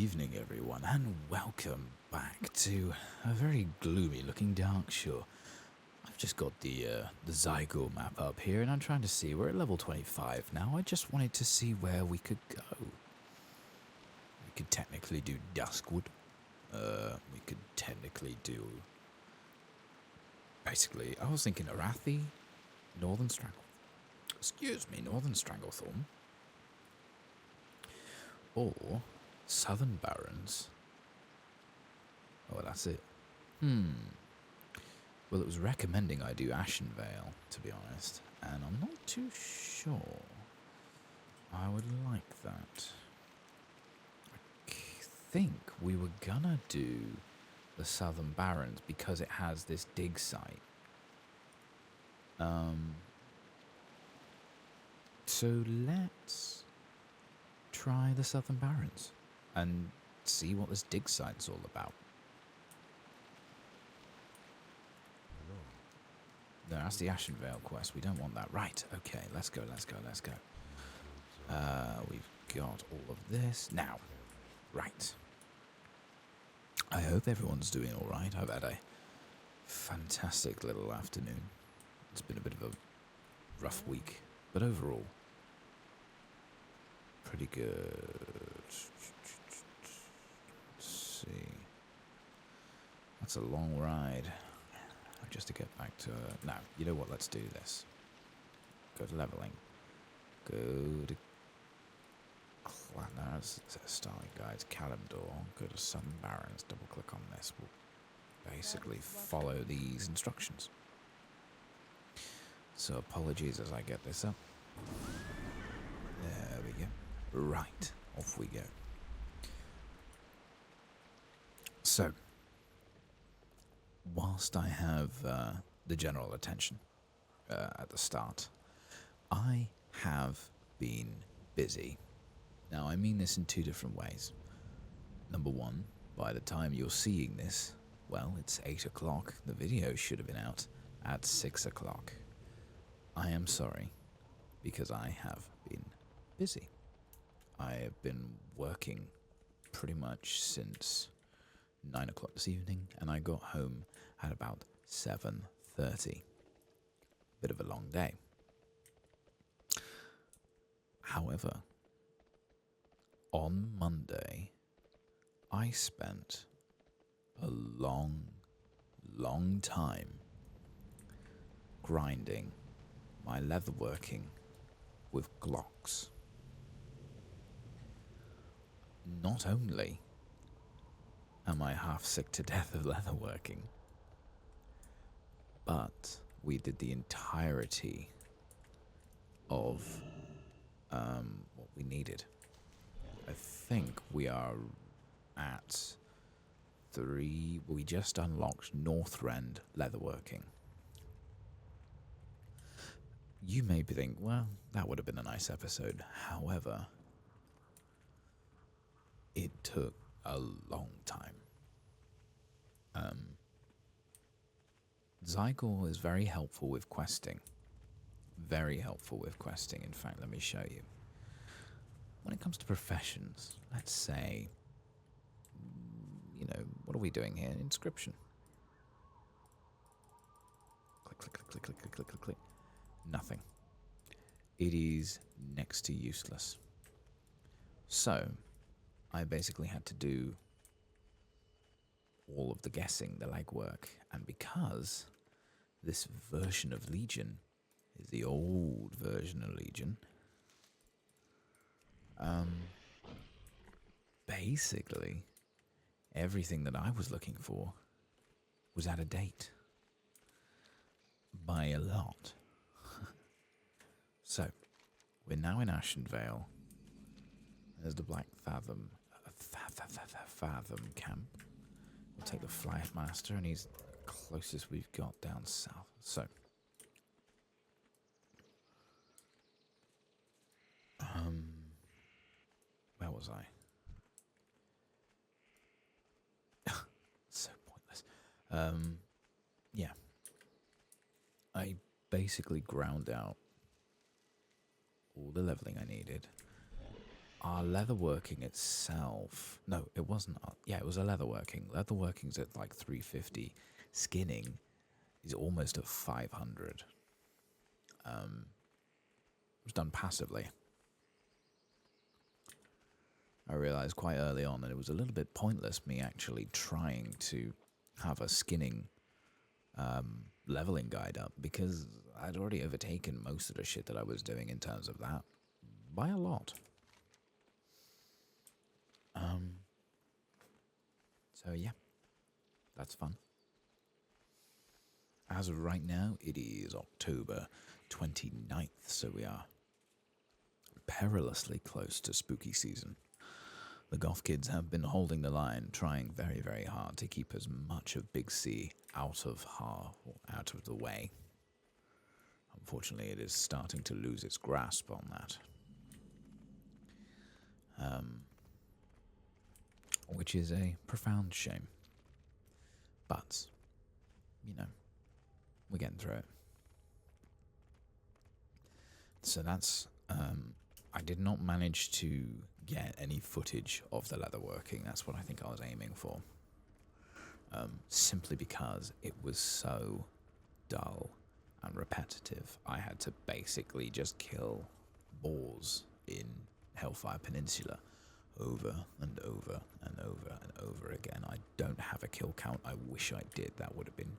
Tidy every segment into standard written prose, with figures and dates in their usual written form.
evening, everyone, and welcome back to a very gloomy-looking dark shore. I've just got the Zygo map up here, and I'm trying to see. We're at level 25 now. I just wanted to see where we could go. We could technically do Duskwood. We could technically do... Basically, I was thinking Arathi, Northern Strangle... Excuse me, Northern Stranglethorn. Or Southern Barrens. Oh, that's it. Well, it was recommending I do Ashenvale, to be honest, and I'm not too sure I would like that. I think we were gonna do the Southern Barrens because it has this digsite. So let's try the Southern Barrens and see what this digsite's all about. No, that's the Ashenvale quest. We don't want that. Right, okay, let's go. We've got all of this. Now, right. I hope everyone's doing alright. I've had a fantastic little afternoon. It's been a bit of a rough week, but overall, pretty good. Let's see. That's a long ride. Just to get back to... No, you know what? Let's do this. Go to leveling. Go to... No, it's Starling Guides, Kalimdor. Go to Southern Barrens. Double click on this. We'll basically follow these instructions. So apologies as I get this up. There we go. Right, off we go. So, whilst I have the general attention at the start, I have been busy. Now, I mean this in two different ways. Number one, by the time you're seeing this, well, it's 8 o'clock. The video should have been out at 6 o'clock. I am sorry, because I have been busy. I have been working pretty much since 9 o'clock this evening, and I got home at about 7:30. Bit of a long day. However, on Monday, I spent a long time grinding my leatherworking with Glocks. Not only am I half sick to death of leatherworking, but we did the entirety of what we needed. I think we are at 3. We just unlocked Northrend leatherworking. You may think, well, that would have been a nice episode. However, it took a long time. Zygor is very helpful with questing. Very helpful with questing. In fact, let me show you. When it comes to professions, let's say, you know, what are we doing here? Inscription. Click. Nothing. It is next to useless. So, I basically had to do all of the guessing, the legwork, and because this version of Legion is the old version of Legion, basically everything that I was looking for was out of date by a lot. So, we're now in Ashenvale. There's the Black Fathom camp. We'll take the Flight Master, and he's the closest we've got down south. So, where was I? So pointless. Yeah. I basically ground out all the leveling I needed. our leatherworking itself... No, it wasn't. Yeah, it was a leatherworking. Leatherworking's at like 350. Skinning is almost at 500. It was done passively. I realised quite early on that it was a little bit pointless me actually trying to have a skinning leveling guide up, because I'd already overtaken most of the shit that I was doing in terms of that by a lot. So yeah, that's fun. As of right now, it is October 29th, so we are perilously close to spooky season. The goth kids have been holding the line, trying very, very hard to keep as much of Big C out of the way. Unfortunately, it is starting to lose its grasp on that. Which is a profound shame. But, you know, we're getting through it. So that's, I did not manage to get any footage of the leatherworking. That's what I think I was aiming for. Simply because it was so dull and repetitive. I had to basically just kill boars in Hellfire Peninsula over and over and over and over again. I don't have a kill count. I wish I did. That would have been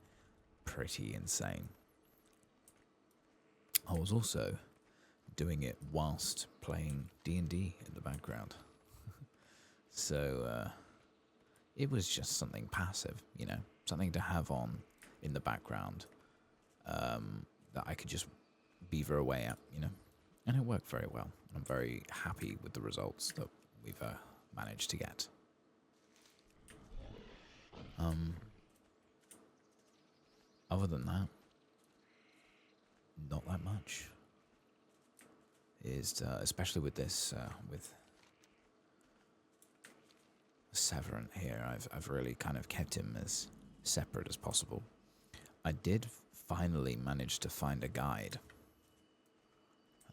pretty insane. I was also doing it whilst playing D&D in the background. So it was just something passive, you know, something to have on in the background that I could just beaver away at, you know. And it worked very well. I'm very happy with the results that we've managed to get. Other than that, not that much. Is especially with this, with Severent here, I've really kind of kept him as separate as possible. I did finally manage to find a guide.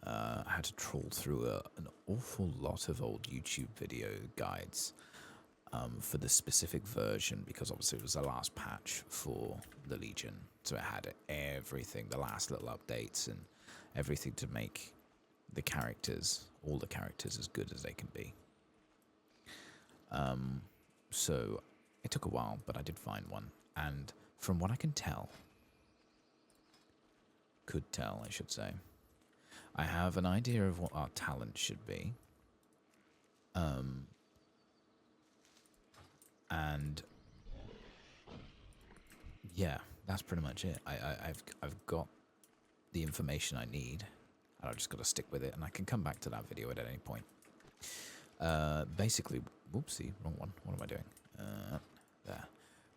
I had to trawl through an awful lot of old YouTube video guides for the specific version, because obviously it was the last patch for the Legion, so it had everything, the last little updates and everything to make the characters, all the characters, as good as they can be. So it took a while, but I did find one, and from what I can tell, I should say, I have an idea of what our talent should be. And yeah, that's pretty much it. I've got the information I need, and I've just got to stick with it, and I can come back to that video at any point. Basically, whoopsie, wrong one. What am I doing? There.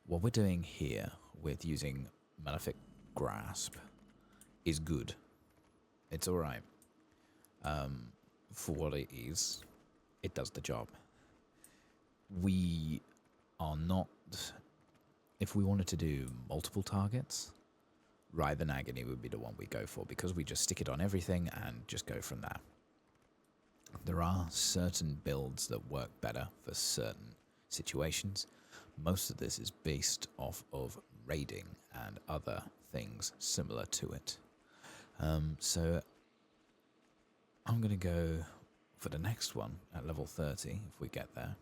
What we're doing here with using Malefic Grasp is good. It's alright. For what it is, it does the job. We are not... If we wanted to do multiple targets, Writhe and Agony would be the one we go for, because we just stick it on everything and just go from there. There are certain builds that work better for certain situations. Most of this is based off of raiding and other things similar to it. So I'm going to go for the next one at level 30, if we get there.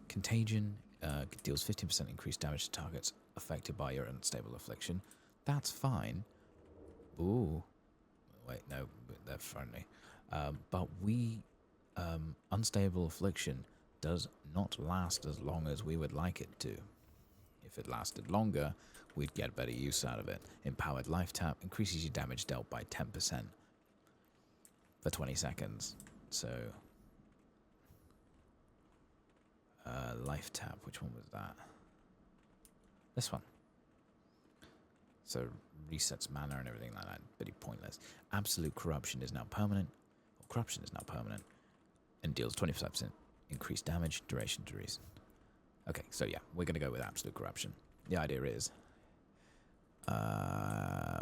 Contagion deals 15% increased damage to targets affected by your unstable affliction. That's fine. Ooh. Wait, no, they're friendly. But unstable affliction does not last as long as we would like it to. If it lasted longer, we'd get better use out of it. Empowered Life Tap increases your damage dealt by 10% for 20 seconds. So, Life Tap, which one was that? This one. So, resets mana and everything like that. Pretty pointless. Absolute Corruption is now permanent. Or Corruption is now permanent. And deals 25% increased damage, duration to reason. Okay, so yeah, we're going to go with Absolute Corruption. The idea is,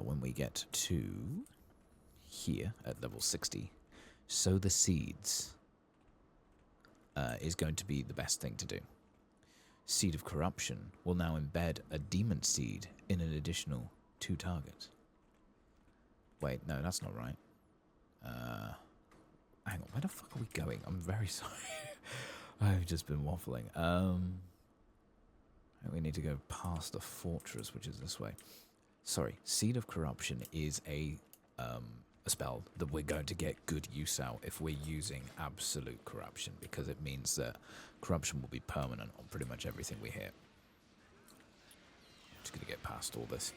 when we get to here at level 60, sow the seeds is going to be the best thing to do. Seed of Corruption will now embed a demon seed in an additional 2 targets. Wait, no, that's not right. Hang on, where the fuck are we going? I'm very sorry. I've just been waffling. We need to go past the fortress, which is this way. Sorry, Seed of Corruption is a spell that we're going to get good use out if we're using Absolute Corruption, because it means that corruption will be permanent on pretty much everything we hit. I'm just going to get past all this.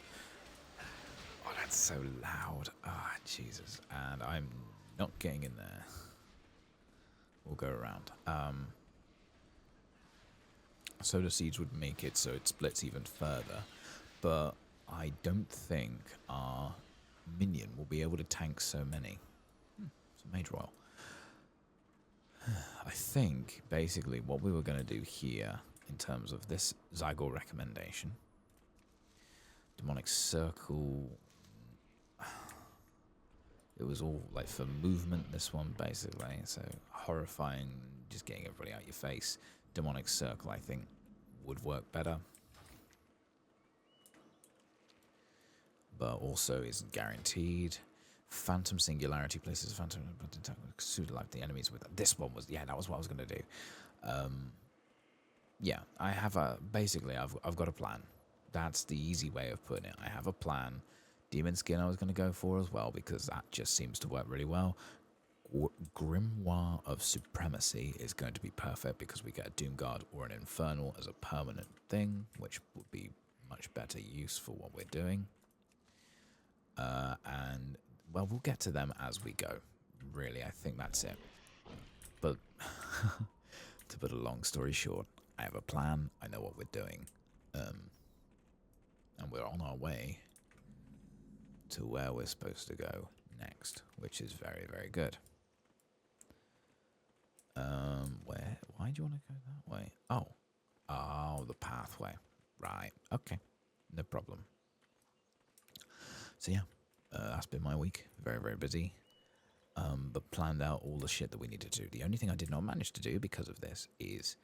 Oh, that's so loud. Ah, Jesus. And I'm not getting in there. We'll go around. Soda Seeds would make it so it splits even further, but I don't think our minion will be able to tank so many. It's a Mage Royal. I think, basically, what we were going to do here, in terms of this Zygor recommendation, Demonic Circle, it was all, like, for movement, this one, basically, so horrifying, just getting everybody out your face. Demonic Circle, I think, would work better. But also isn't guaranteed. Phantom Singularity places a phantom pseudo-life the enemies with. This one was, yeah, that was what I was going to do. Yeah, I have a, basically, I've got a plan. That's the easy way of putting it. I have a plan. Demon Skin I was going to go for as well, because that just seems to work really well. Grimoire of Supremacy is going to be perfect because we get a Doomguard or an Infernal as a permanent thing, which would be much better use for what we're doing. And, well, we'll get to them as we go. Really, I think that's it. But, to put a long story short, I have a plan, I know what we're doing, and we're on our way to where we're supposed to go next, which is very, very good. Why do you want to go that way? Oh, the pathway. Right, okay, no problem. So yeah, that's been my week. Very, very busy. But planned out all the shit that we needed to do. The only thing I did not manage to do because of this is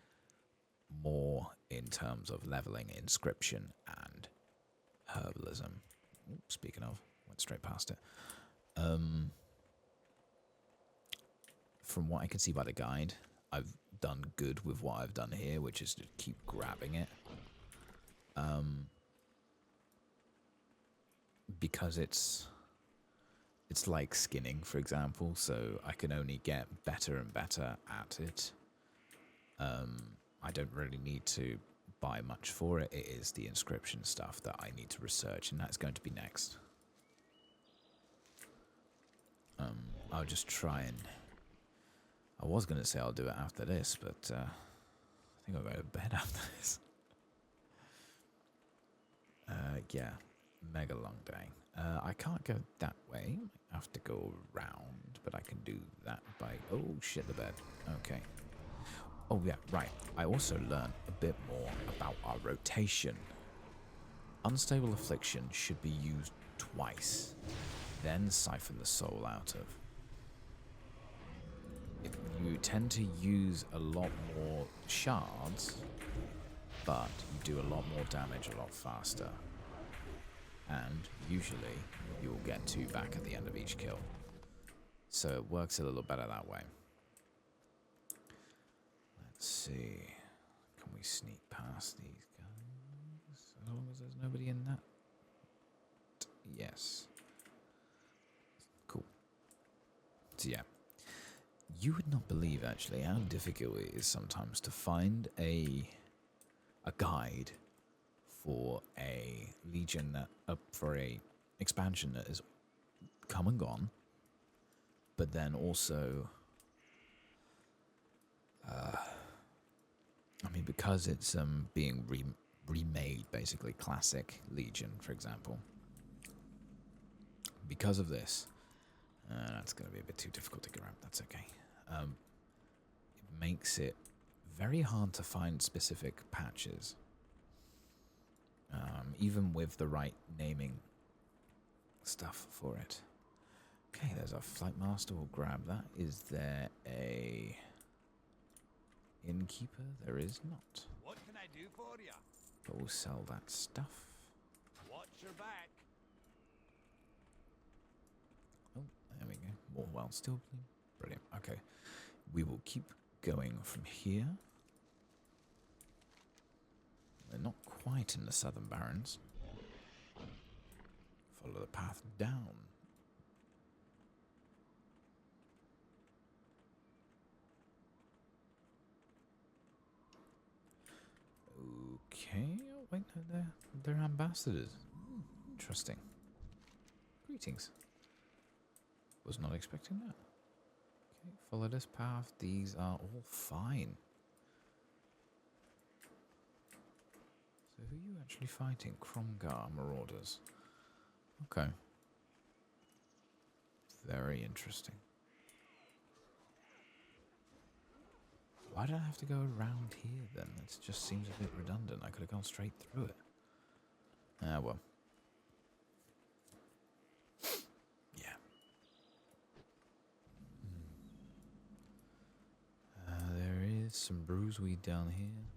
more in terms of leveling inscription and herbalism. Ooh, speaking of, went straight past it. From what I can see by the guide, I've done good with what I've done here, which is to keep grabbing it. Because it's like skinning, for example, so I can only get better and better at it. I don't really need to buy much for it. It is the inscription stuff that I need to research, and that's going to be next. I'll just try and... I was going to say I'll do it after this, but I think I'll go to bed after this. Yeah, mega long day. I can't go that way. I have to go around, but I can do that by... Oh, shit, the bed. Okay. Oh, yeah, right. I also learned a bit more about our rotation. Unstable Affliction should be used twice, then siphon the soul out of. You tend to use a lot more shards, but you do a lot more damage a lot faster. And usually you will get 2 back at the end of each kill. So it works a little better that way. Let's see. Can we sneak past these guys? As long as there's nobody in that. Yes. Cool. So yeah. You would not believe actually how difficult it is sometimes to find a guide for a legion that for a expansion that has come and gone, but then also I mean, because it's being remade, basically classic Legion, for example. Because of this, that's going to be a bit too difficult to grab. That's okay. It makes it very hard to find specific patches, even with the right naming stuff for it. Okay, there's our Flight Master. We'll grab that. Is there a... innkeeper there is not. What can I do for you? But we'll sell that stuff. Watch your back. Oh, there we go. More wild steel bloom. Brilliant. Okay. We will keep going from here. We're not quite in the Southern Barrens. Follow the path down. Okay. Oh, wait, no, they're ambassadors. Interesting. Greetings. Was not expecting that. Okay, follow this path. These are all fine. So who are you actually fighting? Kromgar Marauders. Okay. Very interesting. Why did I have to go around here then? It just seems a bit redundant. I could have gone straight through it. Ah, well. Yeah. There is some bruiseweed down here.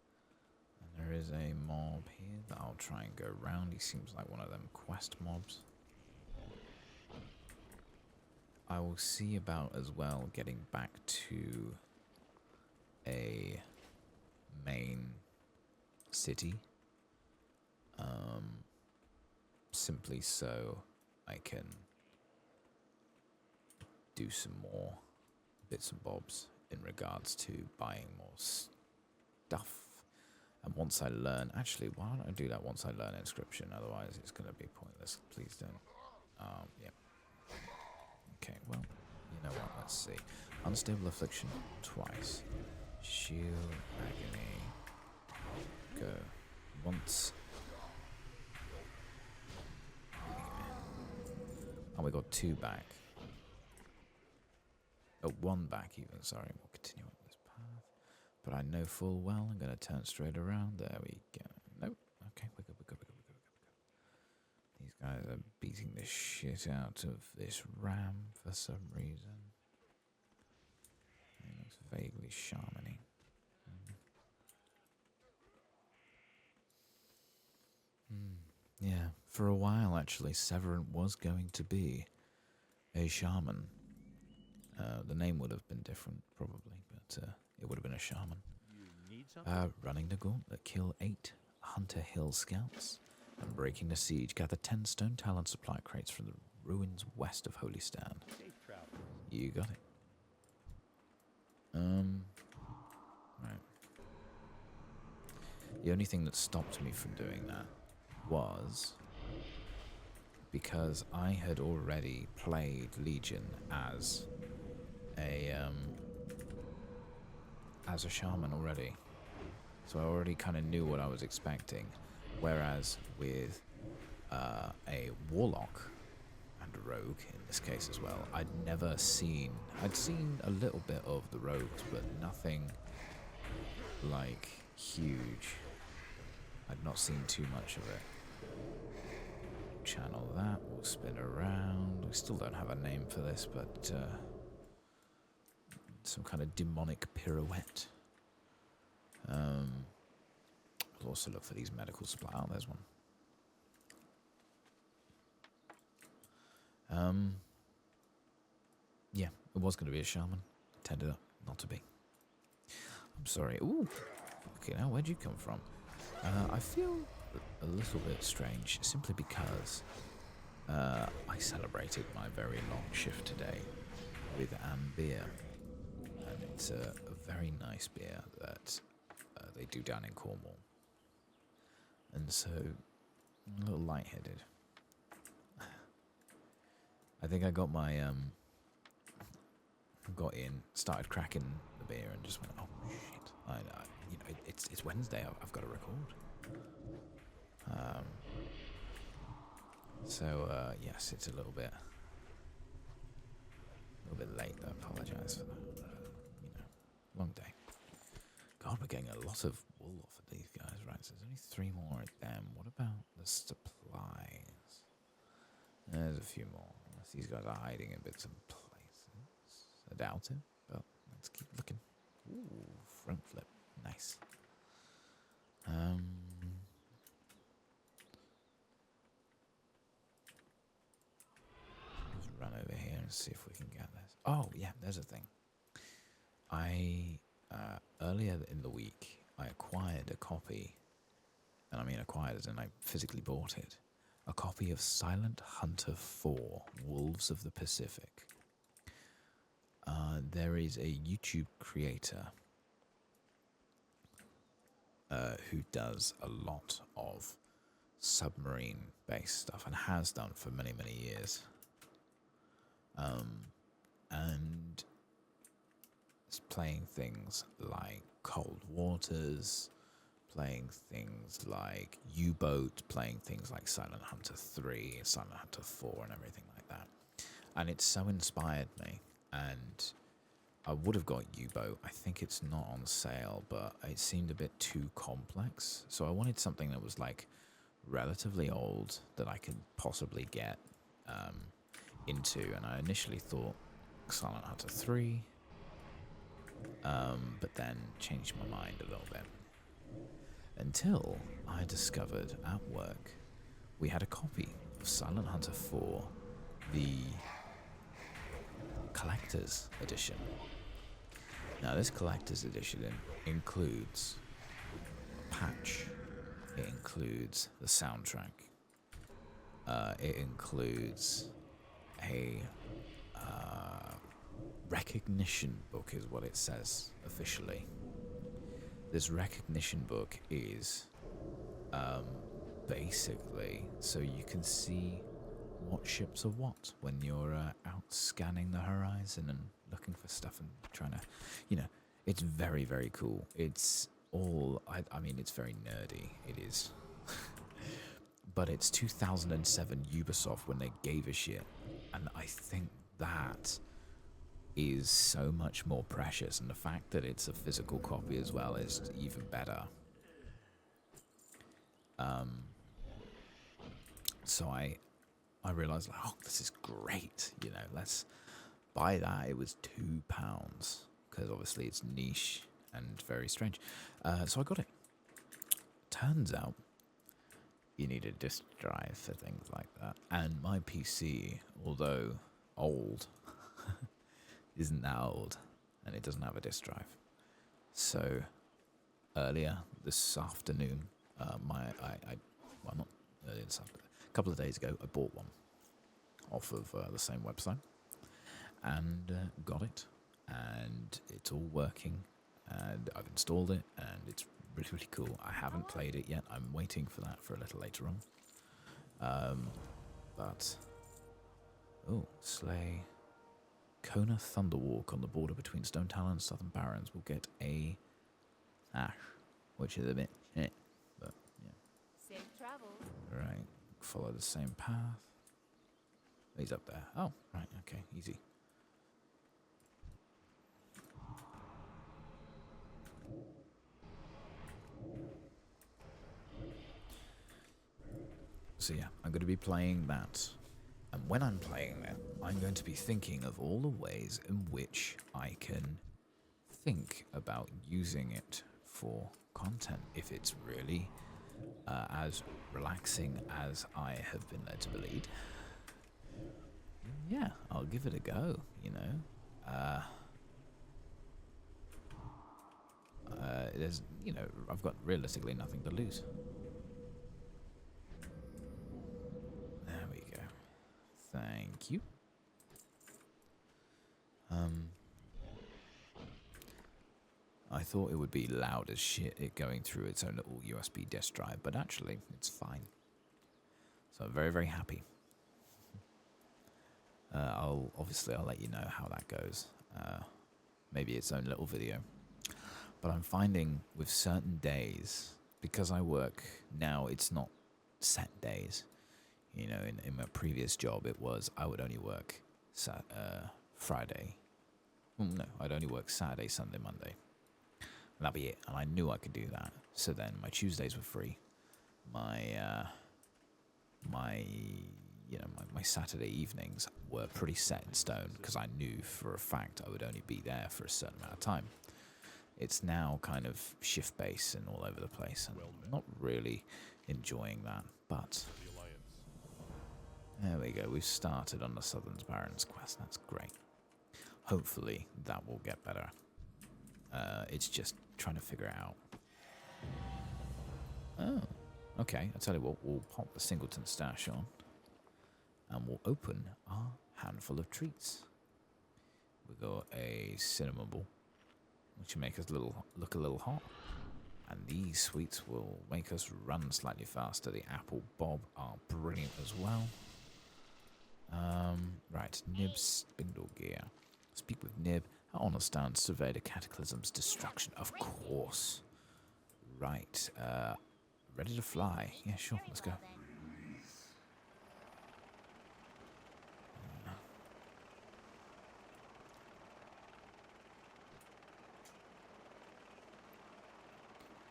And there is a mob here that I'll try and go around. He seems like one of them quest mobs. I will see about as well getting back to a main city. Simply so I can do some more bits and bobs in regards to buying more stuff. And once I learn, actually, why don't I do that once I learn inscription? Otherwise, it's going to be pointless. Please don't. Yeah. Okay, well, you know what? Let's see. Unstable affliction twice. Shield agony. Go. Once. Oh, we got 2 back. Oh, 1 back even. Sorry, we'll continue on this path. But I know full well I'm going to turn straight around. There we go. Nope. Okay, we're good, we're good, we're good, we're good, we're good. These guys are beating the shit out of this ram for some reason. It looks vaguely shaman-y. Yeah, for a while actually, Severent was going to be a shaman. The name would have been different, probably, but it would have been a shaman. You need something? Running the gauntlet, kill 8 Hunter Hill scouts, and breaking the siege, gather 10 stone talent supply crates from the ruins west of Holy Stand. Safe travel. You got it. Right. The only thing that stopped me from doing that was because I had already played Legion as a shaman already, so I already kind of knew what I was expecting. Whereas with a warlock and a rogue in this case as well, I'd seen a little bit of the rogues, but nothing like huge. I'd not seen too much of it. Channel that, we'll spin around. We still don't have a name for this, but some kind of demonic pirouette. We'll also look for these medical supplies. Oh, there's one. Yeah, it was going to be a shaman. Tended up not to be. I'm sorry. Ooh, okay, now where'd you come from? I feel a little bit strange, simply because I celebrated my very long shift today with beer. And it's a very nice beer that they do down in Cornwall. And so, I'm a little lightheaded. I think I got my, got in, started cracking the beer and just went, oh shit. It's Wednesday, I've got to record. Yes, it's a little bit late. I apologise for that. Long day. God, we're getting a lot of wool off of these guys, right? So there's only 3 more of them. What about the supplies? There's a few more. Unless these guys are hiding in bits and places. I doubt it, but let's keep looking. Ooh, front flip. Let's see if we can get this. Oh, yeah, there's a thing. Earlier in the week, I acquired a copy, and I mean acquired as in I physically bought it, a copy of Silent Hunter 4, Wolves of the Pacific. There is a YouTube creator who does a lot of submarine-based stuff and has done for many, many years. And it's playing things like Cold Waters, playing things like U-Boat, playing things like Silent Hunter 3, Silent Hunter 4 and everything like that. And it so inspired me, and I would have got U-Boat. I think it's not on sale, but it seemed a bit too complex. So I wanted something that was like relatively old that I could possibly get into. And I initially thought Silent Hunter 3, but then changed my mind a little bit. Until I discovered at work we had a copy of Silent Hunter 4, the collector's edition. Now this collector's edition includes a patch, it includes the soundtrack, it includes a recognition book is what it says officially. This recognition book is basically so you can see what ships are what when you're out scanning the horizon and looking for stuff and trying to, it's very, very cool. It's all, I mean, it's very nerdy, it is. But it's 2007 Ubisoft when they gave a shit. And I think that is so much more precious. And the fact that it's a physical copy as well is even better. So I realized, like, oh, this is great. Let's buy that. It was £2 because obviously it's niche and very strange. So I got it. Turns out you need a disk drive for things like that. And my PC, although old, isn't that old, and it doesn't have a disk drive. So earlier this afternoon, not earlier this afternoon, a couple of days ago, I bought one off of the same website and got it, and it's all working, and I've installed it, and it's really, really cool. I haven't played it yet. I'm waiting for that for a little later on. But slay Kona Thunderwalk on the border between Stone Talon and Southern Barrens will get a ash, which is a bit shit, but yeah. Safe travels. Right, follow the same path. He's up there. Oh, right, okay, easy. So yeah, I'm going to be playing that. And when I'm playing that, I'm going to be thinking of all the ways in which I can think about using it for content, if it's really as relaxing as I have been led to believe. Yeah, I'll give it a go, there's, I've got realistically nothing to lose. There we go. Thank you. I thought it would be loud as shit, it going through its own little USB disk drive, but actually, it's fine. So I'm very, very happy. I'll let you know how that goes. Maybe its own little video. But I'm finding with certain days, because I work now, it's not set days. In my previous job, it was I would only work Friday. Well, no, I'd only work Saturday, Sunday, Monday. And that'd be it. And I knew I could do that. So then my Tuesdays were free. My Saturday evenings were pretty set in stone because I knew for a fact I would only be there for a certain amount of time. It's now kind of shift-based and all over the place, and I'm not really enjoying that, but There we go. We've started on the Southern Barrens quest. That's great. Hopefully that will get better. It's just trying to figure it out. Oh, okay. I'll tell you what. We'll pop the Singleton stash on. And we'll open our handful of treats. We got a cinnamon ball, which will make us look a little hot. And these sweets will make us run slightly faster. The apple bob are brilliant as well. Right, Nib's spindle gear. Speak with Nib. Our honor stand survey the cataclysm's destruction. Of course. Right, ready to fly. Yeah, sure, let's go.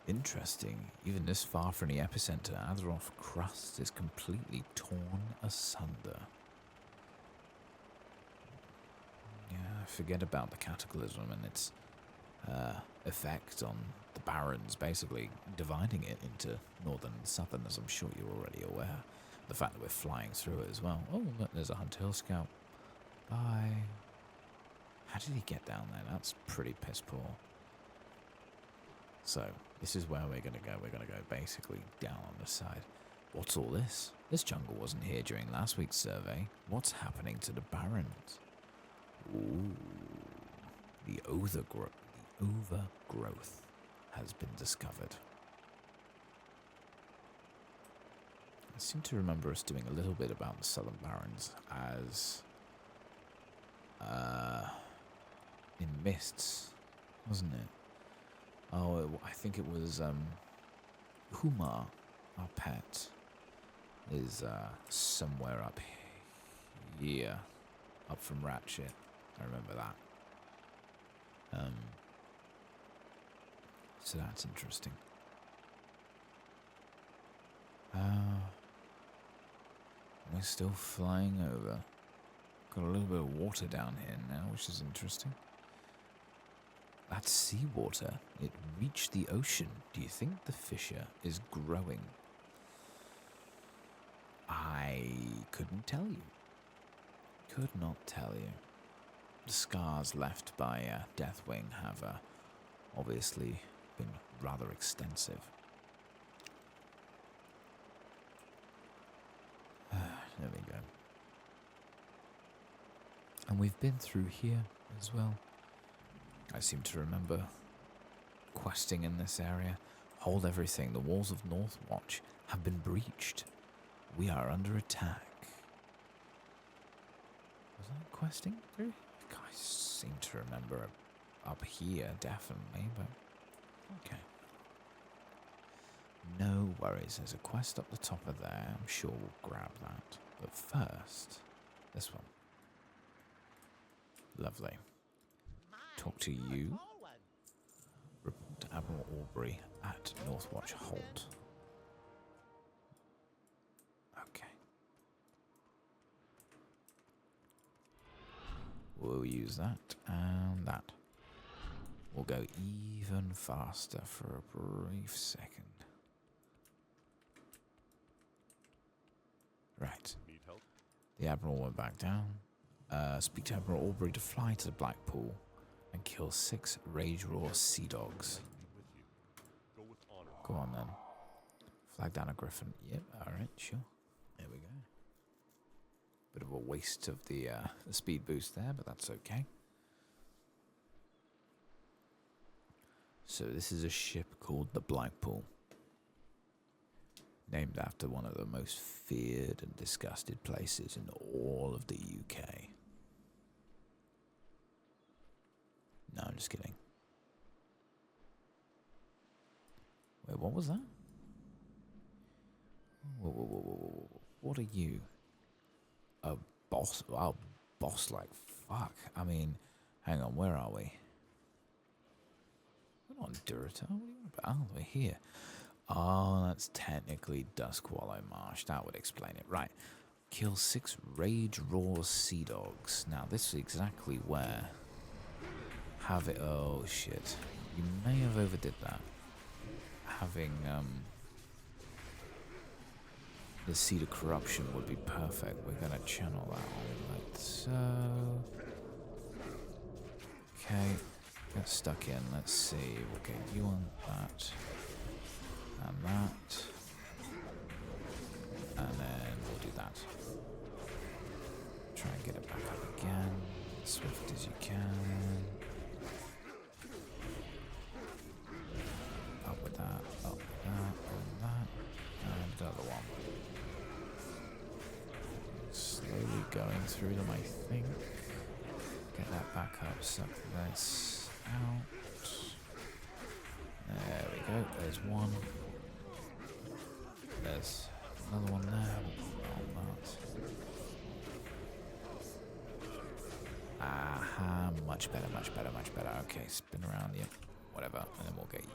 Interesting. Even this far from the epicenter, Azeroth crust is completely torn asunder. Yeah, forget about the cataclysm and its effect on the Barrens, basically dividing it into northern and southern, as I'm sure you're already aware. The fact that we're flying through it as well. Oh, look, there's a Hunt Hill Scout. Bye. How did he get down there? That's pretty piss poor. So, this is where we're going to go. We're going to go basically down on the side. What's all this? This jungle wasn't here during last week's survey. What's happening to the Barrens? Ooh. The overgrowth has been discovered. I seem to remember us doing a little bit about the Southern Barrens as in Mists, wasn't it? Oh, I think it was Humar, our pet, is somewhere up here, up from Ratchet. I remember that. So that's interesting. We're still flying over. Got a little bit of water down here now, which is interesting. That's seawater. It reached the ocean. Do you think the fissure is growing? I couldn't tell you. Could not tell you. The scars left by Deathwing have obviously been rather extensive. There we go. And we've been through here as well. I seem to remember questing in this area. Hold everything. The walls of Northwatch have been breached. We are under attack. Was I questing through? I seem to remember up here, definitely, but okay. No worries. There's a quest up the top of there. I'm sure we'll grab that. But first, this one. Lovely. Talk to you. Report to Admiral Aubrey at Northwatch Hold. Okay. We'll use that and that. We'll go even faster for a brief second. Right. Need help? The Admiral went back down. Speak to Admiral Aubrey to fly to the Blackpool and kill 6 Rage Roar Sea Dogs. Go with honor. Go on then. Flag down a Griffin. Yep, alright, sure. There we go. Bit of a waste of the speed boost there, but that's okay. So this is a ship called the Blackpool. Named after one of the most feared and disgusted places in all of the UK. No, I'm just kidding. Wait, what was that? Whoa. What are you? A boss? Oh, boss like fuck. I mean, hang on, where are we? We're not on Durata. What are you on about? Oh, we're here. Oh, that's technically Duskwallow Marsh. That would explain it. Right. Kill 6 Rage Roar Sea Dogs. Now, this is exactly where... Have it... Oh, shit. You may have overdid that. Having, The Seed of Corruption would be perfect. We're going to channel that on like so. Okay, get stuck in. Let's see. We'll get you on that. And that. And then we'll do that. Try and get it back up again. As swift as you can. Up with that, up with that, and that. And another one. Slowly going through them, I think. Get that back up, suck this out. There we go, there's one. There's another one there. On that. Aha, much better, much better, much better. Okay, spin around, yep, whatever, and then we'll get you.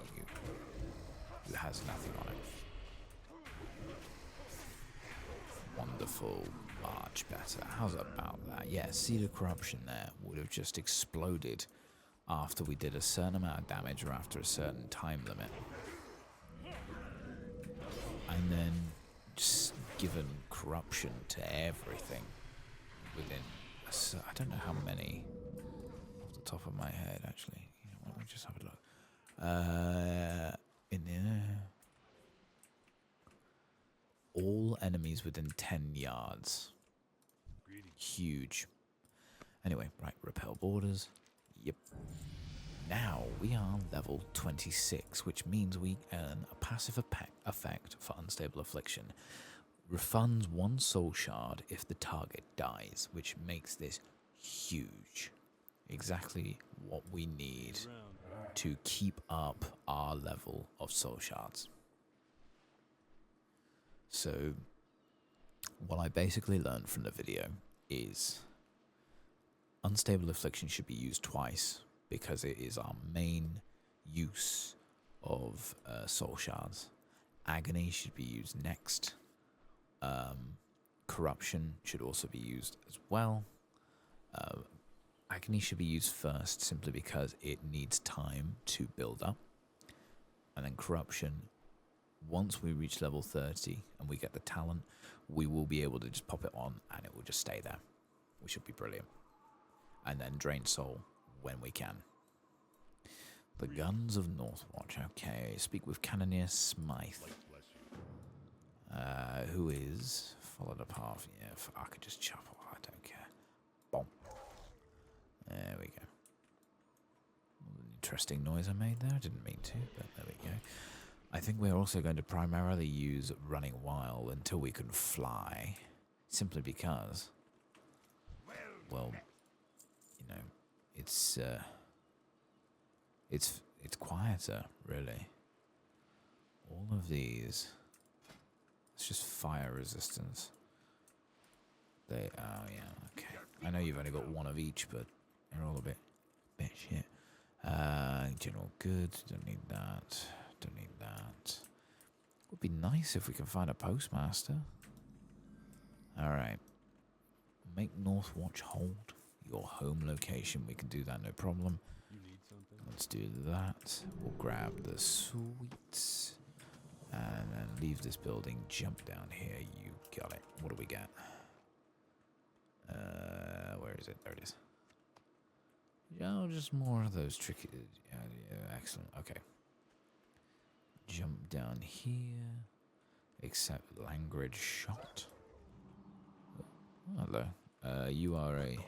Who has nothing on it. Wonderful, much better. How's about that? Yeah, Seed of Corruption there would have just exploded after we did a certain amount of damage or after a certain time limit. And then just given corruption to everything within I don't know how many off the top of my head actually. You know, let me just have a look. In there, all enemies within 10 yards. Huge. Anyway, right, repel borders. Yep. Now we are level 26, which means we earn a passive effect for Unstable Affliction. Refunds 1 soul shard if the target dies, which makes this huge. Exactly what we need to keep up our level of soul shards. So, what I basically learned from the video is Unstable Affliction should be used twice because it is our main use of soul shards. Agony should be used next. Corruption should also be used as well. Agony should be used first simply because it needs time to build up. And then Corruption, once we reach level 30 and we get the talent, we will be able to just pop it on and it will just stay there, which should be brilliant. And then Drain Soul when we can. The Guns of Northwatch. Okay, speak with Cannoneer Smythe. Who is followed up half. Yeah, I could just chop. I don't care. Bomb. There we go. Interesting noise I made there. I didn't mean to, but there we go. I think we're also going to primarily use Running Wild until we can fly, simply because, well, you know, it's quieter, really. All of these, it's just fire resistance. They, oh yeah, okay. I know you've only got one of each, but they're all a bit shit. General goods, don't need that. Don't need that. Would be nice if we can find a postmaster. Alright. Make Northwatch hold your home location. We can do that, no problem. You need something? Let's do that. We'll grab the sweets. And then leave this building. Jump down here. You got it. What do we got? Where is it? There it is. Yeah, just more of those tricky. Yeah, excellent. Okay. Jump down here. Accept language shot. Oh, hello. You are a...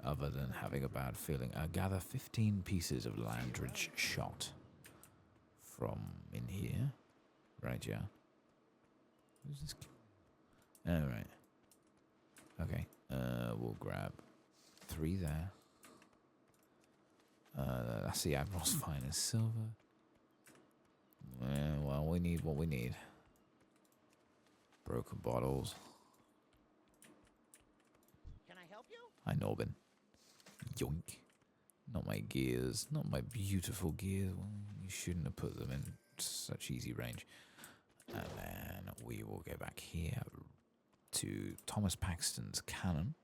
Other than having a bad feeling. Gather 15 pieces of language shot. From in here. Right, yeah. Who's this? Alright. Okay. We'll grab 3 there. That's the Admiral's finest silver. Well, we need what we need. Broken bottles. Can I help you? Hi, Norbin. Yoink. Not my gears. Not my beautiful gears. Well, you shouldn't have put them in such easy range. And then we will go back here to Thomas Paxton's cannon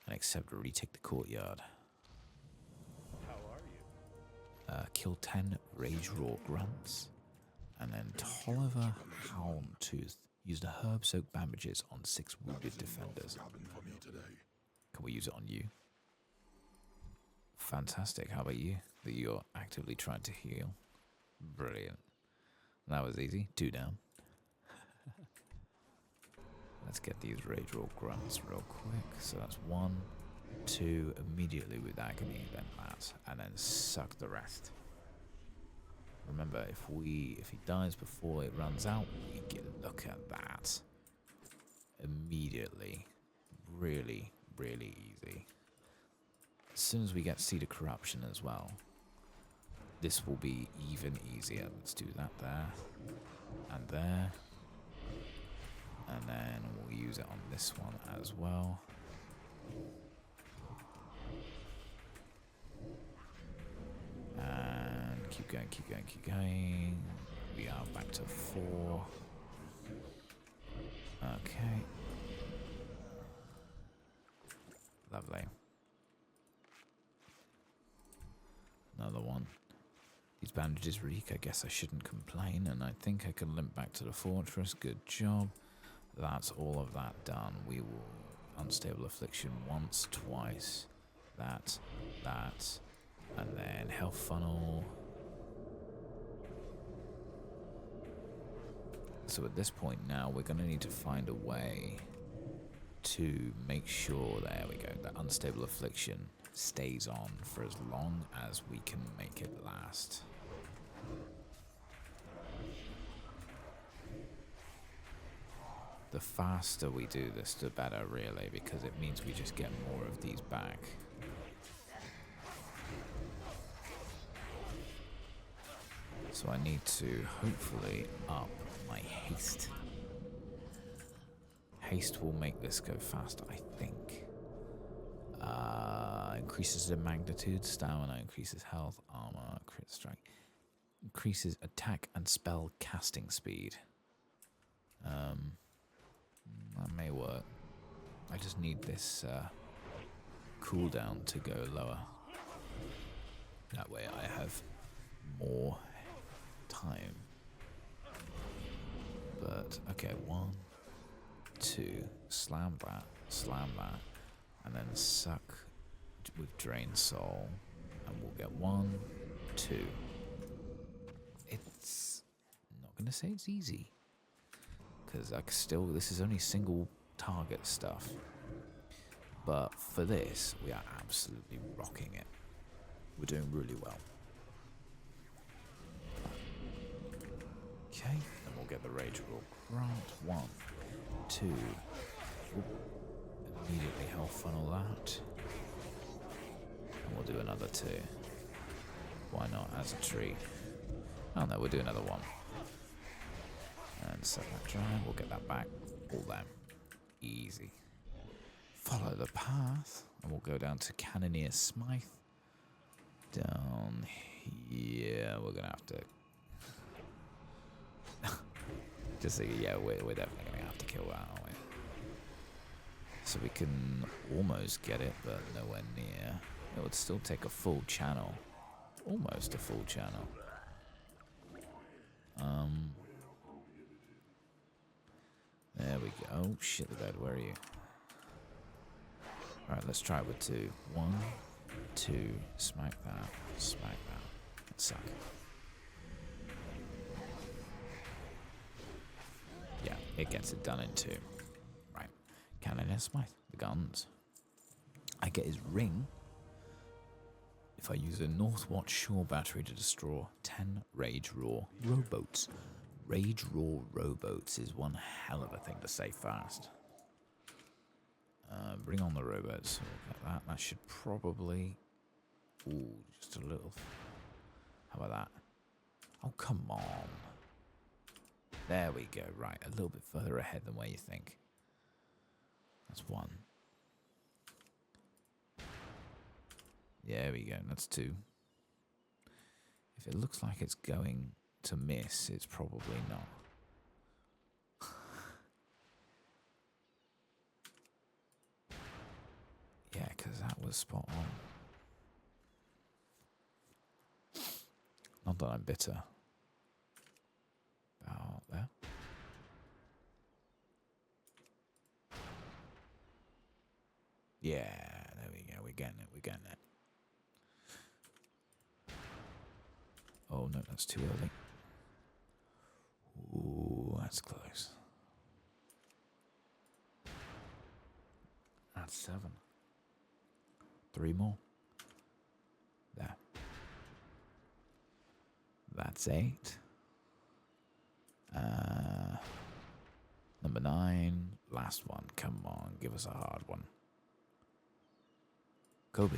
and accept or retake the courtyard. How are you? Kill 10 Rage Roar Grunts. And then Tolliver Houndtooth Used a herb-soaked bandages on 6 wounded defenders. Can we use it on you? Fantastic. How about you? That you're actively trying to heal. Brilliant. That was easy. 2 down. Let's get these rage roll grunts real quick. So that's 1, 2, immediately with agony, then that, and then suck the rest. Remember, if he dies before it runs out, we can look at that. Immediately. Really, really easy. As soon as we get Seed of Corruption as well, this will be even easier. Let's do that there, and there. And then we'll use it on this one as well. And keep going, keep going, keep going. We are back to 4. Okay. Lovely. Another one. These bandages reek. I guess I shouldn't complain. And I think I can limp back to the fortress. Good job. That's all of that done. We will unstable affliction once, twice. That, and then health funnel. So at this point now, we're going to need to find a way to make sure, there we go, that unstable affliction stays on for as long as we can make it last. The faster we do this, the better, really, because it means we just get more of these back. So I need to hopefully up my haste. Haste will make this go faster, I think. Increases the magnitude, stamina, increases health, armor, crit strike. Increases attack and spell casting speed. That may work. I just need this cooldown to go lower. That way I have more time. But, okay, 1, 2, slam that, and then suck with Drain Soul, and we'll get 1, 2. It's not going to say it's easy, because this is only single target stuff. But for this, we are absolutely rocking it. We're doing really well. Okay, then we'll get the Rage Roll Grant. 1, 2. Oop. Immediately health funnel that. And we'll do another 2. Why not, as a treat? Oh no, we'll do another 1. And set that dry, we'll get that back. All them. Easy. Follow the path, and we'll go down to Cannoneer Smythe. Down here, we're gonna have to... Just think, yeah, we're definitely gonna have to kill that, aren't we? So we can almost get it, but nowhere near. It would still take a full channel. Almost a full channel. There we go. Oh, shit, the bed. Where are you? Alright, let's try it with 2. 1, 2, smack that, smack that. That suck. Yeah, it gets it done in 2. Right. Cannoneer Smythe, the guns. I get his ring if I use a Northwatch Shore battery to destroy 10 Rage Roar rowboats. Rage Roar rowboats is one hell of a thing to say fast. Bring on the rowboats. That should probably... Ooh, just a little... How about that? Oh, come on. There we go. Right, a little bit further ahead than where you think. That's 1. There we go. That's 2. If it looks like it's going to miss, it's probably not. Yeah, because that was spot on. Not that I'm bitter. About there. Oh no, that's too early. Ooh, that's close. That's 7. 3 more. There. That's 8. Number 9. Last one. Come on, give us a hard one. Kobe.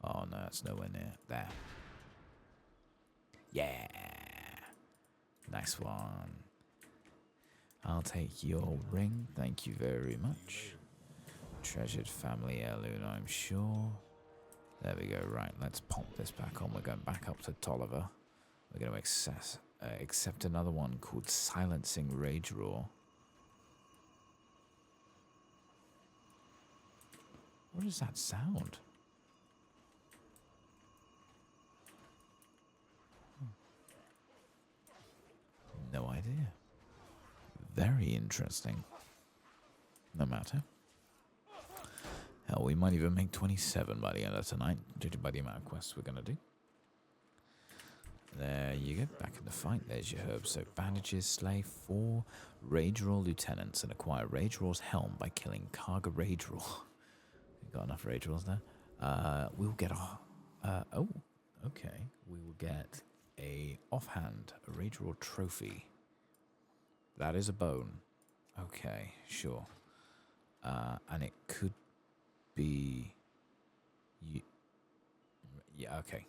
Oh no, it's nowhere near. There. Yeah. Nice one. I'll take your ring. Thank you very much. Treasured family heirloom, I'm sure. There we go. Right, let's pop this back on. We're going back up to Tolliver. We're going to accept another one called Silencing Rage Roar. What does that sound? No idea. Very interesting. No matter. Hell, we might even make 27 by the end of tonight, judging by the amount of quests we're going to do. There you go, back in the fight. There's your herb. So bandages, slay 4 Rage Roar lieutenants and acquire Rage Roar's helm by killing Karga Rage Roar. Got enough Rage Roars there. We'll get a... oh, okay. We will get a offhand, a Rage Roar trophy. That is a bone. Okay, sure. And it could be... yeah, okay.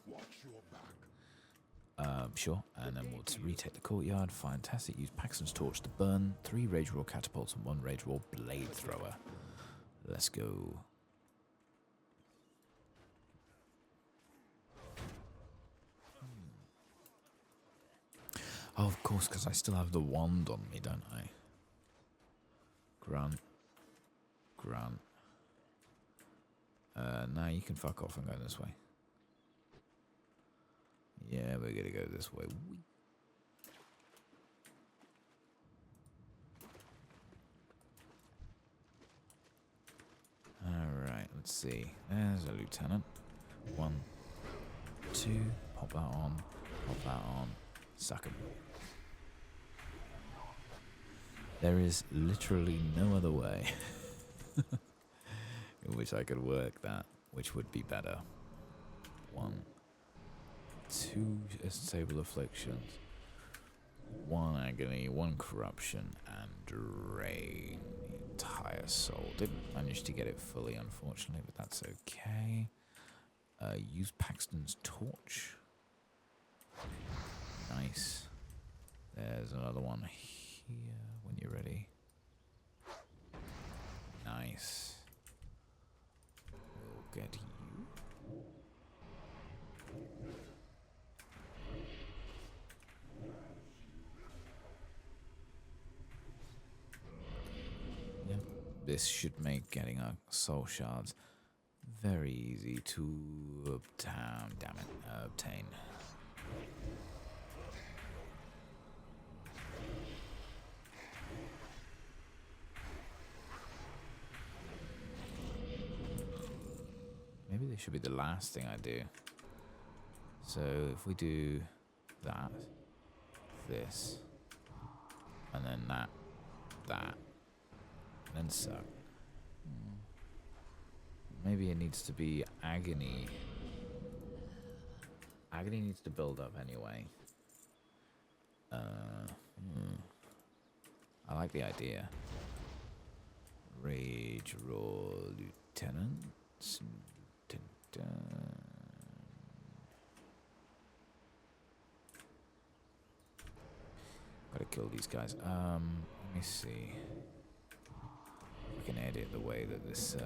Sure. And then we'll retake the courtyard. Fantastic. Use Paxton's torch to burn 3 Rage Roar catapults and 1 Rage Roar blade thrower. Let's go. Oh, of course, because I still have the wand on me, don't I? Grunt. Grunt. Nah, you can fuck off and go this way. Yeah, we're gonna go this way. Alright, let's see. There's a lieutenant. 1, 2, pop that on, pop that on, suck him. There is literally no other way in which I could work that, which would be better. 1, 2 stable afflictions, 1 agony, 1 corruption, and drain the entire soul. Didn't manage to get it fully, unfortunately, but that's okay. Use Paxton's torch. Nice. There's another one here when you're ready. Nice. We'll get you. Yep. This should make getting our soul shards very easy to obtain. Maybe they should be the last thing I do. So if we do that, this, and then that, and then suck. Maybe it needs to be agony. Agony needs to build up anyway. I like the idea. Rage Roar Lieutenants. Gotta kill these guys. Let me see. We can edit the way that this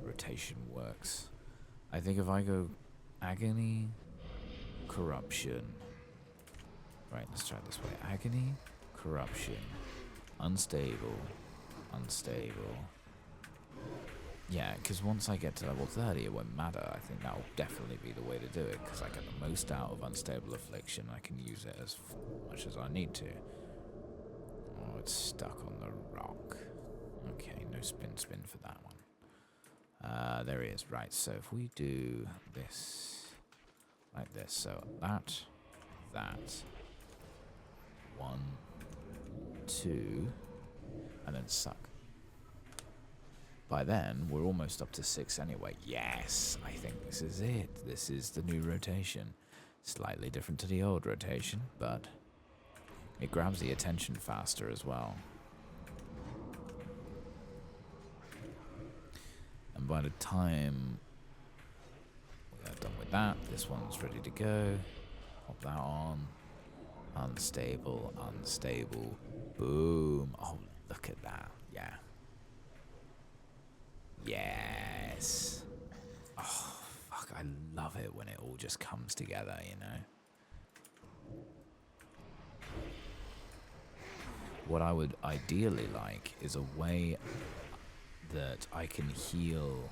rotation works. I think if I go agony, corruption. Right, let's try it this way. Agony, corruption, unstable, unstable. Yeah, because once I get to level 30, it won't matter. I think that'll definitely be the way to do it, because I get the most out of unstable affliction. I can use it as much as I need to. Oh, it's stuck on the rock. Okay, no spin for that one. There he is. Right, so if we do this like this. So that, 1, 2, and then suck. By then, we're almost up to 6 anyway. Yes, I think this is it. This is the new rotation. Slightly different to the old rotation, but it grabs the attention faster as well. And by the time we are done with that, this one's ready to go. Pop that on. Unstable, unstable. Boom. Oh, look at that. Yeah. Yes. Oh, fuck. I love it when it all just comes together, you know. What I would ideally like is a way that I can heal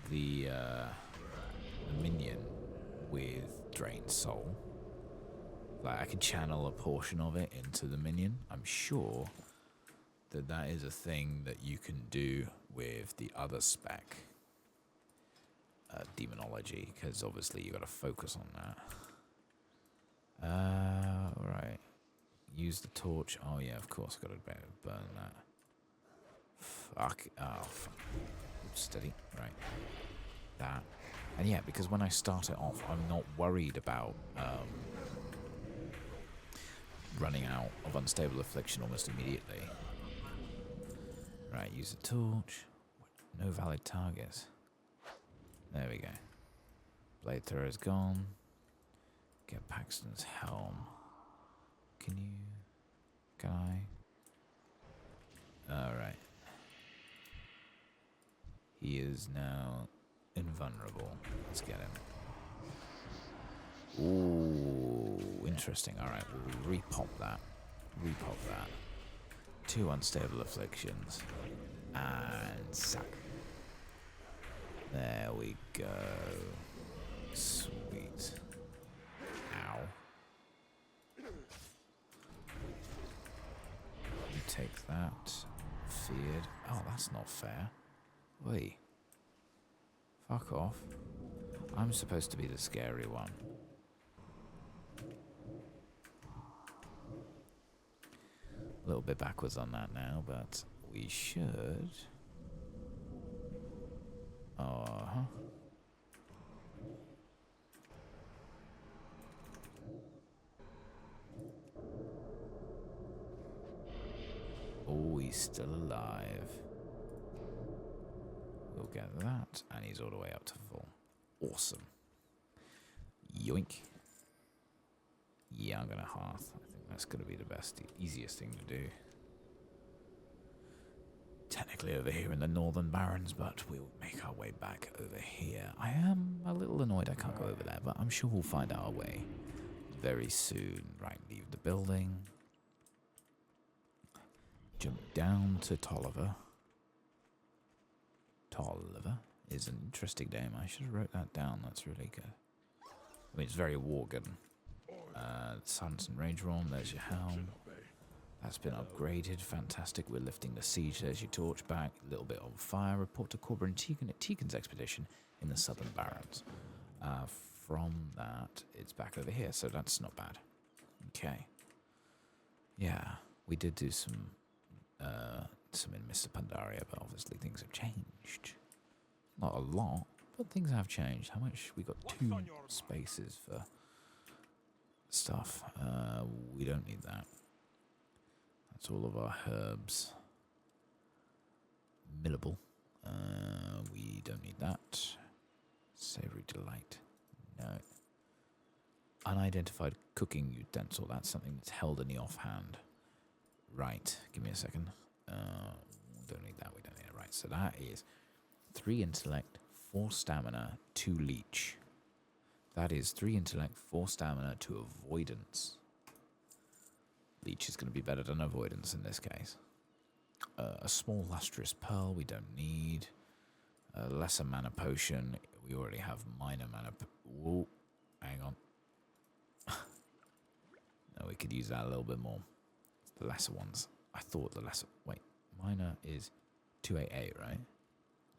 the minion with Drained Soul. Like, I can channel a portion of it into the minion. I'm sure that that is a thing that you can do with the other spec, Demonology, because obviously you got to focus on that. Right. Use the torch. Oh yeah, of course, got to burn that. Fuck. Oh, fuck. Oops, steady. Right. That. And yeah, because when I start it off, I'm not worried about running out of Unstable Affliction almost immediately. Right, use the torch. No valid targets. There we go. Blade thrower is gone. Get Paxton's helm. Can I? Alright. He is now invulnerable. Let's get him. Ooh, interesting. Alright, we'll repop that. Repop that. 2 unstable afflictions. And suck. There we go. Sweet. Ow. You take that. Feared. Oh, that's not fair. Wait. Fuck off. I'm supposed to be the scary one. A little bit backwards on that now, but we should. Uh-huh. Oh, he's still alive. We'll get that, and he's all the way up to full. Awesome. Yoink. Yeah, I'm gonna hearth. I think that's gonna be the best, easiest thing to do. Technically over here in the Northern Barrens, but we'll make our way back over here. I am a little annoyed I can't go over there, but I'm sure we'll find our way very soon. Right, leave the building. Jump down to Tolliver. Tolliver is an interesting name. I should have wrote that down. That's really good. I mean, it's very Worgen. Silence and Rage Realm, there's your helm. That's been upgraded. Fantastic. We're lifting the siege. There's your torch back. A little bit on fire. Report to Corbin Tegan at Tegan's expedition in the Southern Barrens. From that, it's back over here, so that's not bad. Okay. Yeah, we did do some in Mr. Pandaria, but obviously things have changed. Not a lot, but things have changed. How much? We got 2 spaces for stuff. We don't need that. That's all of our herbs. Millable. We don't need that. Savory Delight. No. Unidentified cooking utensil. That's something that's held in the offhand. Right. Give me a second. Don't need that. We don't need it. Right. So that is 3 intellect, 4 stamina, 2 leech. That is 3 intellect, 4 stamina, 2 avoidance. Leech is going to be better than avoidance in this case. A small lustrous pearl we don't need. A lesser mana potion. We already have minor mana. Whoa, hang on. No, we could use that a little bit more. The lesser ones. I thought the lesser. Wait, minor is 288, right?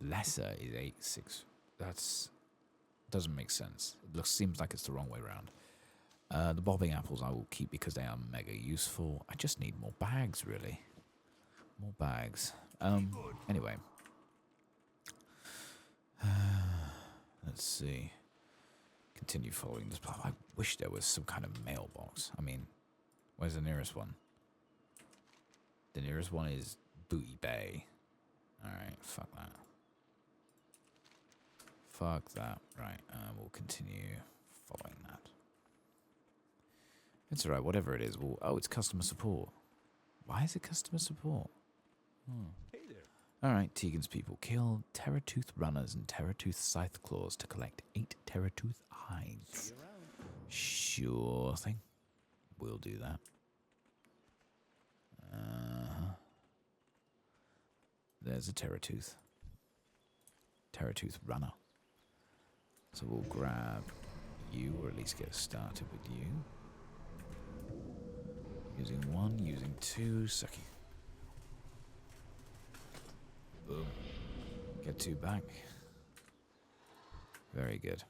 Lesser is 86. That's doesn't make sense. It seems like it's the wrong way around. The bobbing apples I will keep because they are mega useful. I just need more bags, really. More bags. Anyway. Let's see. Continue following this path. I wish there was some kind of mailbox. I mean, where's the nearest one? The nearest one is Booty Bay. Alright, fuck that. Fuck that. Right, we'll continue following that. It's alright, whatever it is. Oh, it's customer support. Why is it customer support? Hey there. Alright, Tegan's people. Kill Terratooth runners and Terratooth scythe claws to collect 8 Terratooth hides. See you around. Sure thing. We'll do that. There's a Terratooth. Terratooth runner. So we'll grab you, or at least get started with you. Using 1, using 2, sucky. Boom. Get 2 back. Very good.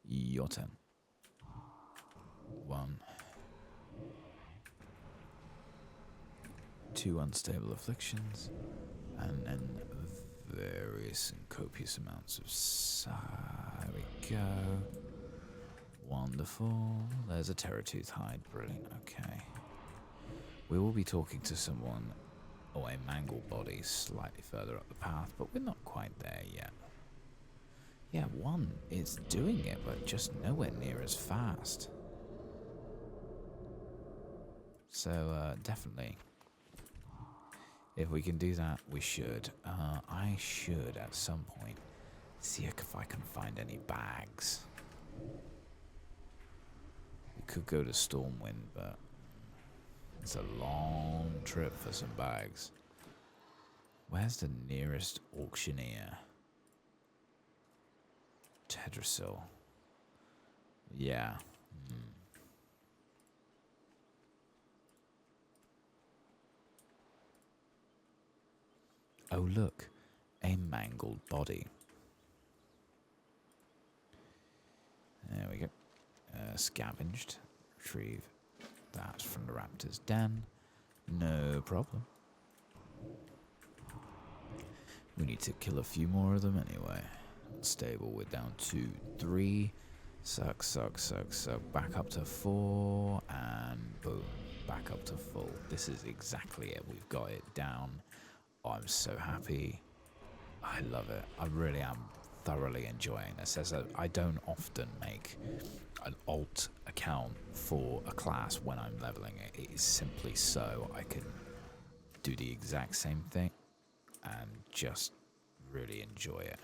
Your turn. 1. 2 unstable afflictions, and then various and copious amounts of there we go. Wonderful. There's a Terratooth hide. Brilliant. Okay. We will be talking to someone, or a mangled body, slightly further up the path, but we're not quite there yet. Yeah, 1 is doing it, but just nowhere near as fast. So, definitely. If we can do that, we should. I should, at some point, see if I can find any bags. We could go to Stormwind, but it's a long trip for some bags. Where's the nearest auctioneer? Tedrasil. Yeah. Oh, look. A mangled body. There we go. Scavenged. Retrieve that from the raptor's den. No problem. We need to kill a few more of them anyway. Unstable, we're down to 3. Suck, suck, suck, suck. Back up to 4. And boom. Back up to full. This is exactly it. We've got it down. Oh, I'm so happy. I love it. I really am thoroughly enjoying this. I don't often make an alt account for a class when I'm leveling it. It is simply so I can do the exact same thing and just really enjoy it.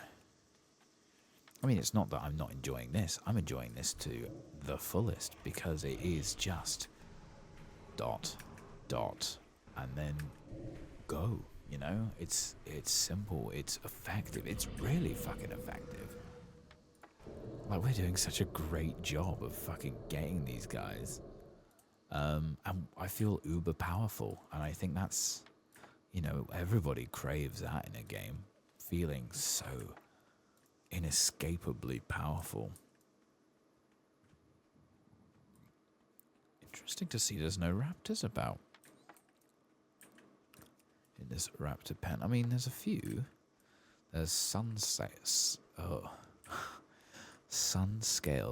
I mean, it's not that I'm not enjoying this. I'm enjoying this to the fullest because it is just dot, dot, and then go. You know, it's simple, it's effective, it's really fucking effective. Like, we're doing such a great job of fucking getting these guys. And I feel uber powerful, and I think that's, you know, everybody craves that in a game. Feeling so inescapably powerful. Interesting to see there's no raptors about in this raptor pen. I mean, there's a few. There's Sun Scales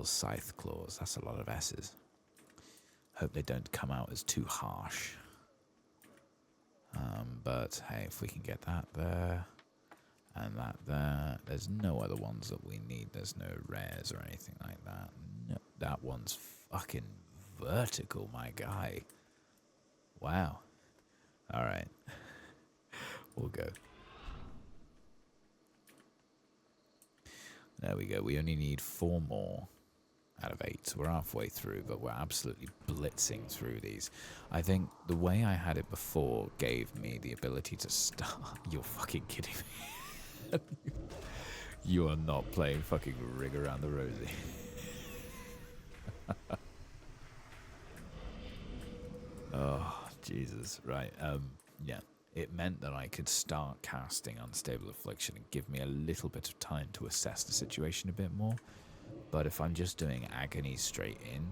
Scythe Claws. That's a lot of S's. Hope they don't come out as too harsh. But hey, if we can get that there and that there, there's no other ones that we need. There's no rares or anything like that. No, that one's fucking vertical, my guy. Wow. All right. We'll go. There we go. We only need 4 more out of 8. So we're halfway through, but we're absolutely blitzing through these. I think the way I had it before gave me the ability to start. You're fucking kidding me. You are not playing fucking Rig Around the Rosie. Oh, Jesus. Right. Yeah. it meant that I could start casting Unstable Affliction and give me a little bit of time to assess the situation a bit more. But if I'm just doing Agony straight in,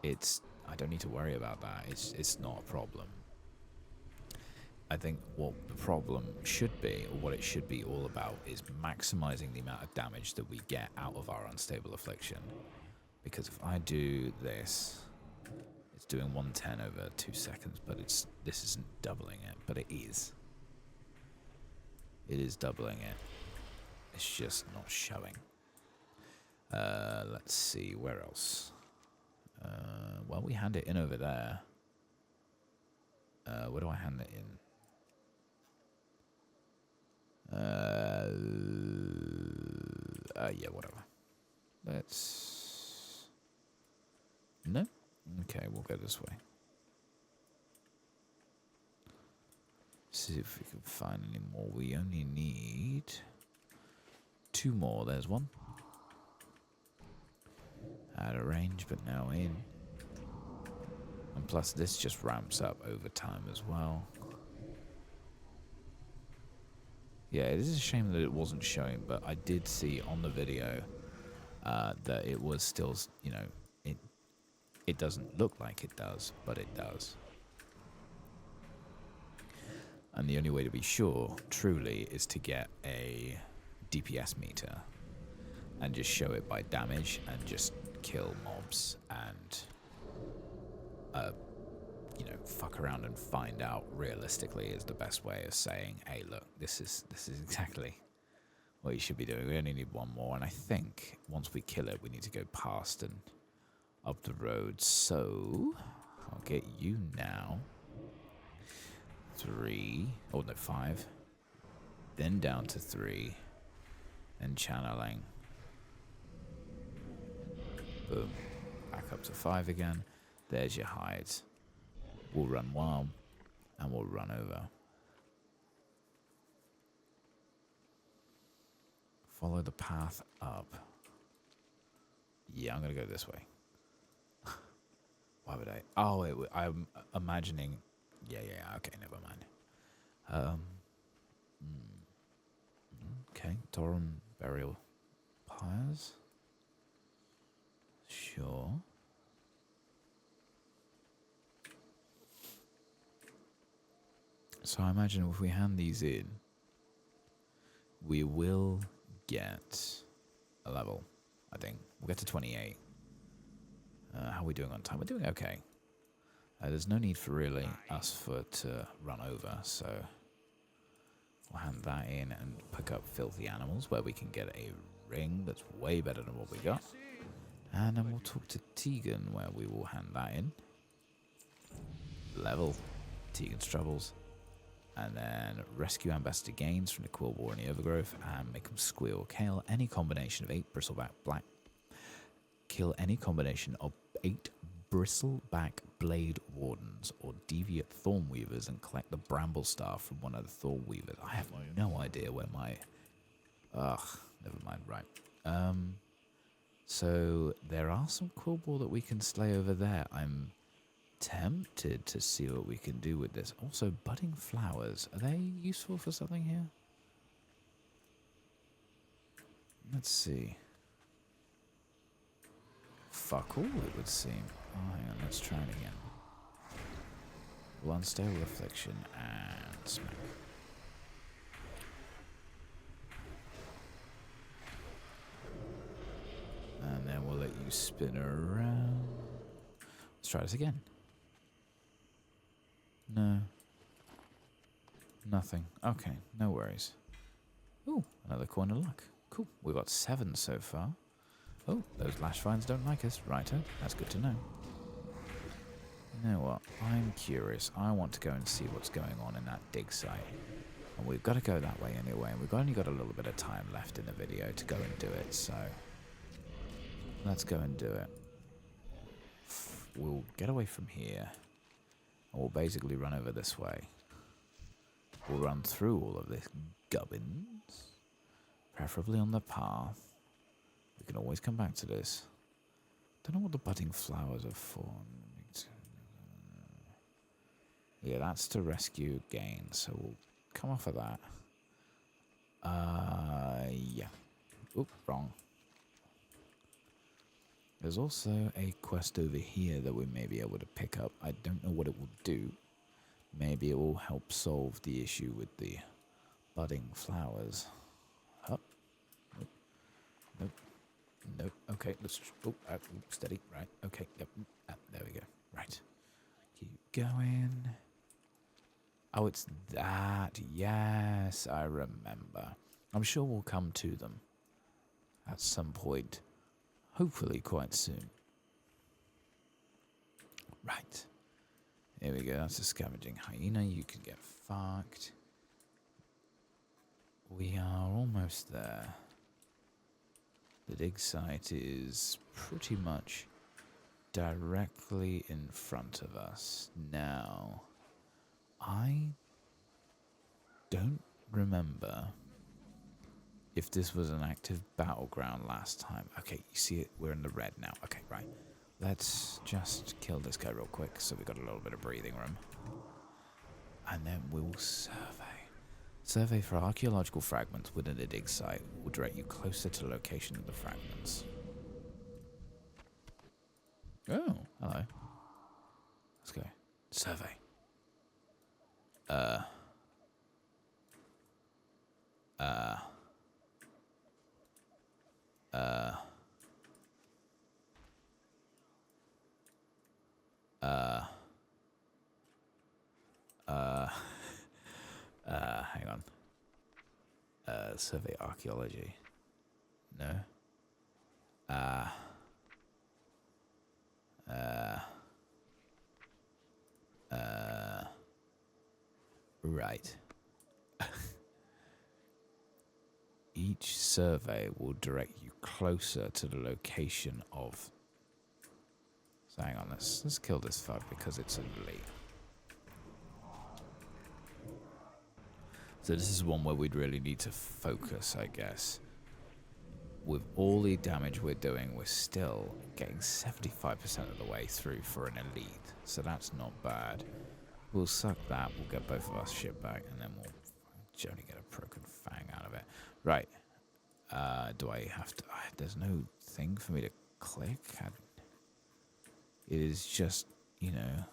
I don't need to worry about that. It's not a problem. I think what the problem should be, or what it should be all about, is maximizing the amount of damage that we get out of our Unstable Affliction. Because if I do this, it's doing 110 over 2 seconds, but this isn't doubling it, but it is. It is doubling it. It's just not showing. Let's see, where else? Well, we hand it in over there. Where do I hand it in? Yeah, whatever. Let's... No? Okay, we'll go this way. See if we can find any more. We only need 2 more. There's one. Out of range, but now in. And plus this just ramps up over time as well. Yeah, it is a shame that it wasn't showing, but I did see on the video that it was still, you know, it doesn't look like it does, but it does. And the only way to be sure, truly, is to get a DPS meter and just show it by damage and just kill mobs and, you know, fuck around and find out realistically is the best way of saying, hey, look, this is exactly what you should be doing. We only need 1 more, and I think once we kill it, we need to go past and up the road. So I'll get you now. 3, oh no, 5, then down to 3, and channeling. Boom. Back up to 5 again. There's your hides. We'll run wild, and we'll run over. Follow the path up. Yeah, I'm going to go this way. Why would I? Oh, I'm imagining... Yeah, okay, never mind. Okay, Doran Burial Pyres. Sure. So I imagine if we hand these in, we will get a level, I think. We'll get to 28. How are we doing on time? We're doing okay. There's no need for really us to run over, so we'll hand that in and pick up Filthy Animals, where we can get a ring that's way better than what we got. And then we'll talk to Tegan, where we will hand that in. Level Tegan's troubles. And then rescue Ambassador Gaines from the Quill War and the Overgrowth and make them squeal. Kill any combination of 8 bristleback black. Kill any combination of 8 bristleback blade wardens or deviate thorn weavers and collect the bramble staff from one of the thorn weavers. I have no idea where my... Ugh, never mind, right. So there are some Quillbore that we can slay over there. I'm tempted to see what we can do with this. Also, budding flowers. Are they useful for something here? Let's see. Fuck all, it would seem. Oh, hang on, let's try it again. Unstable Affliction and smack. And then we'll let you spin around. Let's try this again. No. Nothing. Okay, no worries. Ooh, another coin of luck. Cool. We've got 7 so far. Oh, those lash vines don't like us. Righto, that's good to know. You know what? I'm curious. I want to go and see what's going on in that dig site. And we've got to go that way anyway. And we've only got a little bit of time left in the video to go and do it. So let's go and do it. We'll get away from here. And we'll basically run over this way. We'll run through all of this gubbins. Preferably on the path. We can always come back to this. Don't know what the budding flowers are for. Yeah, that's to rescue again, so we'll come off of that. Yeah. Oop, wrong. There's also a quest over here that we may be able to pick up. I don't know what it will do. Maybe it will help solve the issue with the budding flowers. Up. Nope. Nope. Nope. Okay, let's... Oh, steady. Right. Okay. Yep. There we go. Right. Keep going. Oh, it's that. Yes, I remember. I'm sure we'll come to them at some point. Hopefully quite soon. Right. Here we go. That's a scavenging hyena. You can get fucked. We are almost there. The dig site is pretty much directly in front of us. Now, I don't remember if this was an active battleground last time. Okay, you see it? We're in the red now. Okay, right. Let's just kill this guy real quick so we got a little bit of breathing room. And then we'll survey. Survey for archaeological fragments within a dig site will direct you closer to the location of the fragments. Oh, hello. Let's go. Survey. Hang on. Survey archaeology. No. Right. Each survey will direct you closer to the location of... So hang on, let's kill this fuck because it's an elite. So this is one where we'd really need to focus, I guess. With all the damage we're doing, we're still getting 75% of the way through for an elite. So that's not bad. We'll suck that, we'll get both of us shit back, and then we'll generally get a broken fang out of it. Right. Do I have to... there's no thing for me to click. It is just, you know...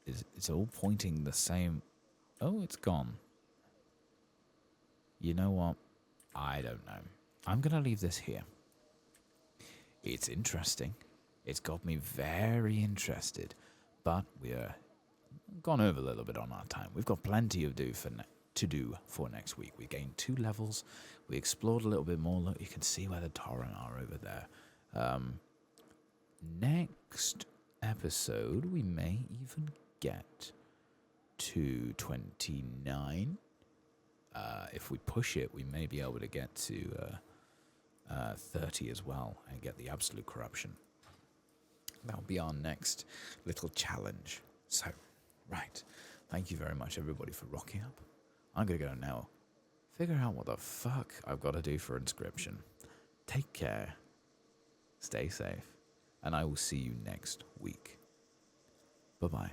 It's all pointing the same... Oh, it's gone. You know what? I don't know. I'm going to leave this here. It's interesting. It's got me very interested. But we're gone over a little bit on our time. We've got plenty of to do for next week. We gained 2 levels. We explored a little bit more. Look, you can see where the Tauren are over there. Next episode, we may even get to 29. If we push it, we may be able to get to 30 as well and get the absolute corruption. That'll be our next little challenge. So, right. Thank you very much, everybody, for rocking up. I'm going to go now figure out what the fuck I've got to do for inscription. Take care. Stay safe. And I will see you next week. Bye-bye.